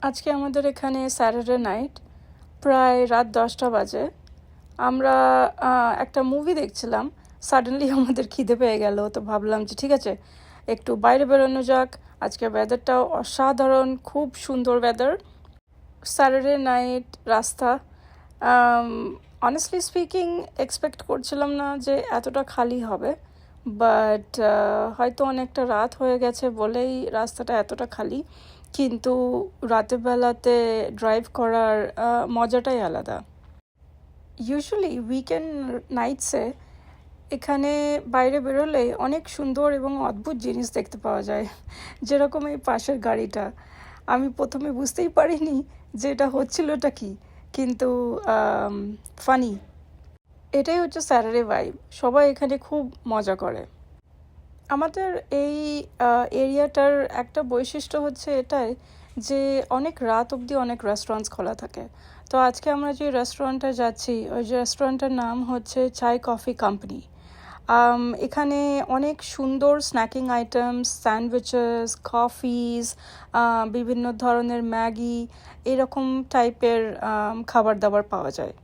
আজকে আমাদের এখানে স্যাটারডে নাইট, প্রায় রাত 10টা বাজে। আমরা একটা মুভি দেখছিলাম। সাডেনলি আমাদের খিদে পেয়ে গেল, তো ভাবলাম যে ঠিক আছে, একটু বাইরে বেরোনো যাক। আজকের ওয়েদারটাও অসাধারণ, খুব সুন্দর ওয়েদার। স্যাটারডে নাইট রাস্তা, অনেস্টলি স্পিকিং এক্সপেক্ট করছিলাম না যে এতটা খালি হবে, বাট হয়তো অনেকটা রাত হয়ে গেছে বলেই রাস্তাটা এতটা খালি। কিন্তু রাতের বেলাতে ড্রাইভ করার মজাটাই আলাদা। ইউজুয়ালি উইকেন্ড নাইটসে এখানে বাইরে বেরোলে অনেক সুন্দর এবং অদ্ভুত জিনিস দেখতে পাওয়া যায়, যেরকম এই পাশের গাড়িটা। আমি প্রথমে বুঝতেই পারিনি যে এটা হচ্ছিলটা কি, কিন্তু ফানি। এটাই হচ্ছে স্যাটারডে ভাইব, সবাই এখানে খুব মজা করে। আমাদের এই এরিয়াটার একটা বৈশিষ্ট্য হচ্ছে এটাই যে অনেক রাত অবধি অনেক রেস্টুরেন্টস খোলা থাকে। তো আজকে আমরা যে রেস্টুরেন্টে যাচ্ছি, ওই রেস্টুরেন্টের নাম হচ্ছে চাই কফি কোম্পানি। এখানে অনেক সুন্দর স্ন্যাকিং আইটেমস, স্যান্ডউইচেস, কফিজ, বিভিন্ন ধরনের ম্যাগি, এরকম টাইপের খাবার দাবার পাওয়া যায়।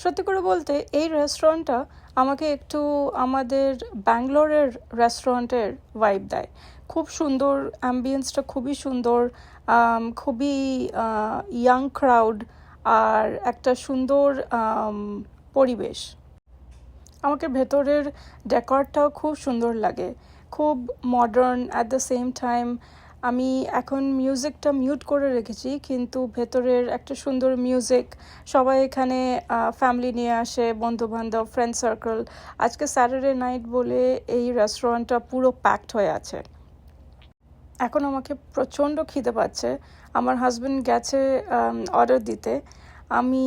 সত্যি করে বলতে এই রেস্টুরেন্টটা আমাকে একটু আমাদের ব্যাঙ্গালোরের রেস্টুরেন্টের ভাইব দেয়। খুব সুন্দর, অ্যাম্বিয়েন্সটা খুবই সুন্দর, খুবই ইয়াং ক্রাউড, আর একটা সুন্দর পরিবেশ। আমাকে ভেতরের ডেকরটাও খুব সুন্দর লাগে, খুব modern at the same time. আমি এখন মিউজিকটা মিউট করে রেখেছি, কিন্তু ভেতরের একটা সুন্দর মিউজিক। সবাই এখানে ফ্যামিলি নিয়ে আসে, বন্ধুবান্ধব, ফ্রেন্ড সার্কেল। আজকে স্যাটারডে নাইট বলে এই রেস্টুরেন্টটা পুরো প্যাকড হয়ে আছে। এখন আমাকে প্রচণ্ড খিদে পাচ্ছে। আমার হাজব্যান্ড গেছে অর্ডার দিতে। আমি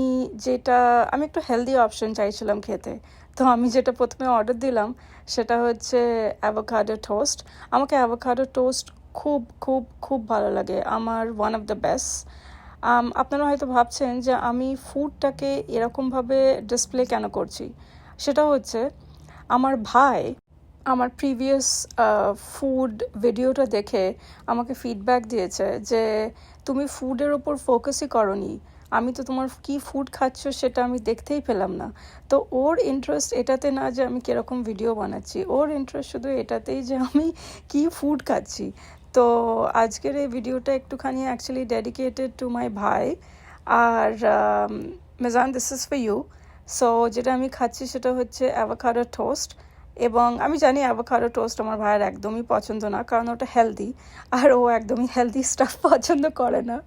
একটু হেলদি অপশন চাইছিলাম খেতে, তো আমি যেটা প্রথমে অর্ডার দিলাম সেটা হচ্ছে অ্যাভোকাডো টোস্ট। আমাকে অ্যাভোকাডো টোস্ট খুব খুব খুব ভালো লাগে, আমার ওয়ান অফ দ্য বেস্ট। আপনারা হয়তো ভাবছেন যে আমি ফুডটাকে এরকমভাবে ডিসপ্লে কেন করছি। সেটা হচ্ছে আমার ভাই আমার প্রিভিয়াস ফুড ভিডিওটা দেখে আমাকে ফিডব্যাক দিয়েছে যে তুমি ফুডের ওপর ফোকাসই করোনি, আমি তো তোমার কি ফুড খাচ্ছ সেটা আমি দেখতেই পেলাম না। তো ওর ইন্টারেস্ট এটাতে না যে আমি কীরকম ভিডিও বানাচ্ছি, ওর ইন্টারেস্ট শুধু এটাতেই যে আমি কি ফুড খাচ্ছি। তো আজকের এই ভিডিওটা একটুখানি অ্যাকচুয়ালি ডেডিকেটেড টু মাই ভাই। আর Mezan, this is for you. So যেটা আমি খাচ্ছি সেটা হচ্ছে অ্যাভোকাডো টোস্ট। এবং আমি জানি অ্যাভোকাডো টোস্ট আমার ভাইয়ের একদমই পছন্দ না, কারণ ওটা হেলদি, আর ও একদমই হেলদি স্টাফ পছন্দ করে না।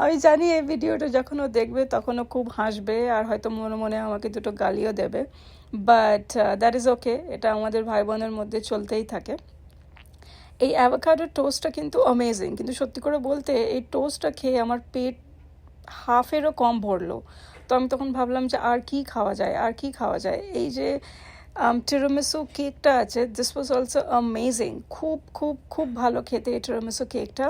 আমি জানি এই ভিডিওটা যখন ও দেখবে তখন ও খুব হাসবে, আর হয়তো মনে মনে আমাকে দুটো গালিও দেবে, বাট দ্যাট ইজ ওকে, এটা আমাদের ভাই বোনের মধ্যে চলতেই থাকে। এই অ্যাভোকাডো টোস্টটা কিন্তু অ্যামেজিং, কিন্তু সত্যি করে বলতে এই টোস্টটা খেয়ে আমার পেট হাফেরও কম ভরলো। তো আমি তখন ভাবলাম যে আর কি খাওয়া যায়, আর কি খাওয়া যায়। এই যে টিরামিসু কেকটা আছে, দিস ওয়াজ অলসো অ্যামেজিং, খুব খুব খুব ভালো খেতে এই টিরামিসু কেকটা।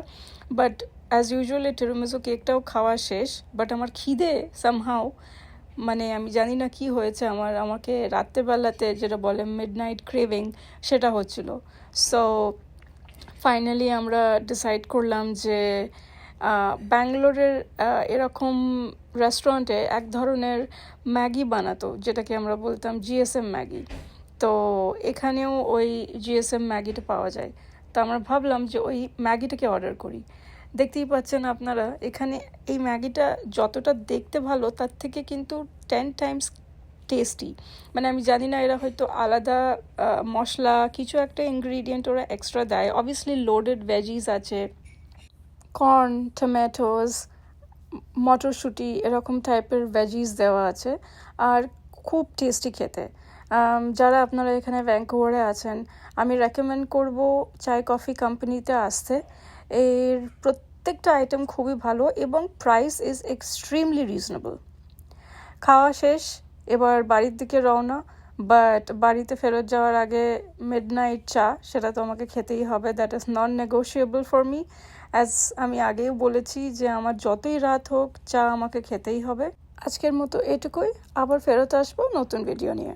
বাট অ্যাজ ইউজুয়াল এই টিরামিসু কেকটাও খাওয়া শেষ, বাট আমার খিদে সামহাও, মানে আমি জানি না কি হয়েছে আমাকে রাত্রেবেলাতে যেটা বলে মিডনাইট ক্রেভিং, সেটা হচ্ছিল। সো ফাইনালি আমরা ডিসাইড করলাম যে ব্যাঙ্গালোরের এরকম রেস্টুরেন্টে এক ধরনের ম্যাগি বানাতো, যেটাকে আমরা বলতাম জিএসএম ম্যাগি। তো এখানেও ওই জিএসএম ম্যাগিটা পাওয়া যায়। তো আমরা ভাবলাম যে ওই ম্যাগিটাকে অর্ডার করি। দেখতেই পাচ্ছেন আপনারা, এখানে এই ম্যাগিটা যতটা দেখতে ভালো তার থেকে কিন্তু 10 টাইমস টেস্টি। মানে আমি জানি না, এরা হয়তো আলাদা মশলা কিছু একটা ইনগ্রিডিয়েন্ট ওরা এক্সট্রা দেয়। অবভিয়াসলি লোডেড ভেজিস আছে, কর্ন, টমেটোস, মটরশুঁটি, এরকম টাইপের ভেজিস দেওয়া আছে, আর খুব টেস্টি খেতে। যারা আপনারা এখানে ভ্যাঙ্কুভারে আছেন, আমি রেকমেন্ড করব চাই কফি কোম্পানিতে আসতে। এর প্রত্যেকটা আইটেম খুবই ভালো এবং প্রাইস ইজ এক্সট্রিমলি রিজনেবল। খাওয়া শেষ, এবার বাড়ির দিকে রওনা। বাট বাড়িতে ফেরত যাওয়ার আগে মিডনাইট চা, সেটা তো আমাকে খেতেই হবে, that is non negotiable for me. As আমি আগেও বলেছি যে আমার যতই রাত হোক চা আমাকে খেতেই হবে। আজকের মতো এটুকুই, আবার ফেরত আসবো নতুন ভিডিও নিয়ে।